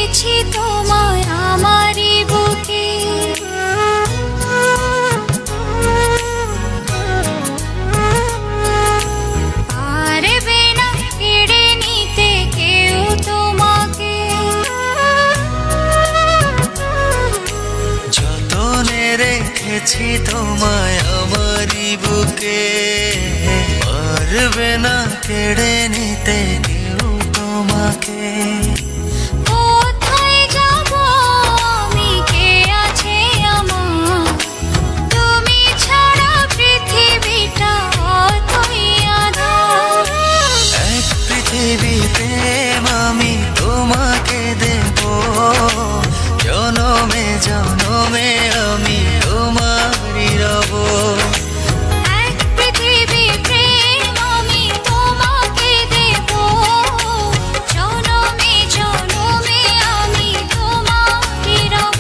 রেখেছি তোমায় আমারই বুকে। পারবে না কেড়ে নিতে কেউ তোমাকে। যতনে রেখেছি তোমায় আমারই বুকে, পারবে না কেড়ে নিতে কেউ তোমাকে। কোথায় যাব আমি, কে আছে আমার, তুমি ছাড়া পৃথিবীটা অতই আঁধার। এক পৃথিবী প্রেম আমি তোমাকে দেব, জনমে জনমে আমি তোমারই রব। এক পৃথিবী প্রেম আমি তোমাকে দেব, জনমে জনমে আমি তোমারই রব।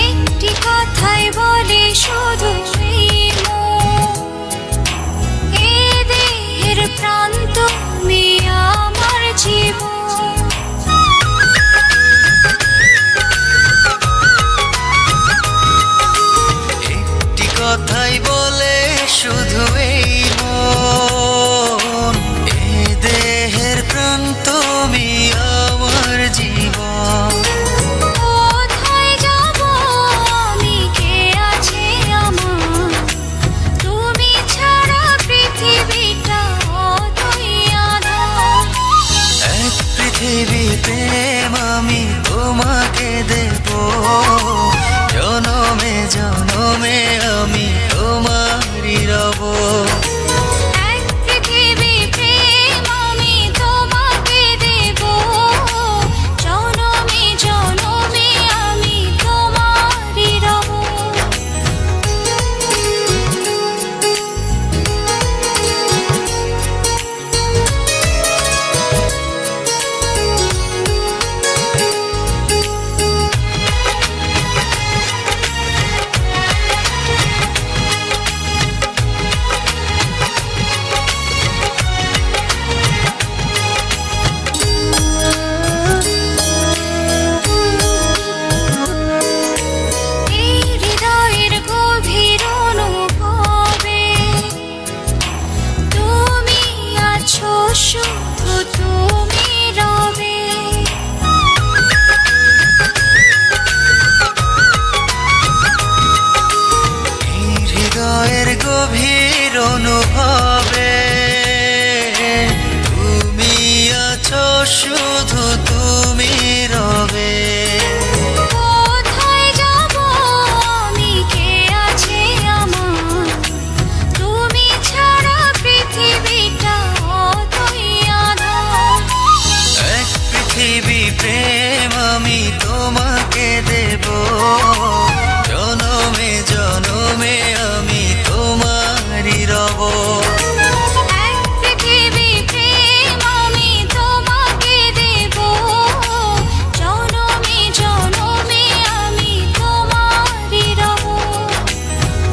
একটি কথাই বলি শুধু এই মন, এ দেহের প্রাণ তুমি আমার জীবন। একটি কথাই বলে শুধু এই মন, এ দেহের প্রাণ তুমি আমার জীবন। কোথায় যাব আমি, কে আছে আমার, তুমি ছাড়া পৃথিবীটা অতই আঁধার। এক পৃথিবী প্রেম আমি তোমাকে দেব, জনমে জনমে আমি তোমারই রব। এক পৃথিবী প্রেম আমি তোমাকে দেব, জনমে জনমে আমি তোমারই রব। এই হৃদয়ের গভীর অনুভবে তুমি আছো, শুধু তুমি রবে। এই হৃদয়ের গভীর অনুভবে তুমি আছো, শুধু তুমি রবে। কোথায় যাব আমি, কে আছে আমার, তুমি ছাড়া পৃথিবীটা অতই আঁধার। এক পৃথিবী প্রেম আমি তোমাকে দেব, জনমে জনমে আমি তোমারই রব। এক পৃথিবী প্রেম আমি তোমাকে দেব, জনমে জনমে আমি তোমারই রব।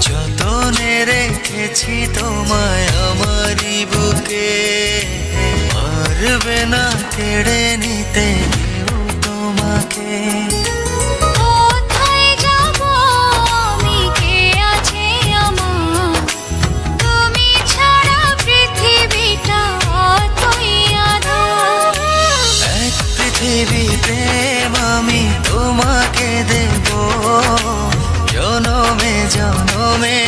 যতনে রেখেছি তোমায় আমারই বুকে, পারবে না কেড়ে নিতে কেউ তোমাকে। কোথায় যাব আমি, কে আছে আমার, তুমি ছাড়া পৃথিবীটা অতই আঁধার। এক পৃথিবী প্রেম আমি তোমাকে দেব, জনমে জনমে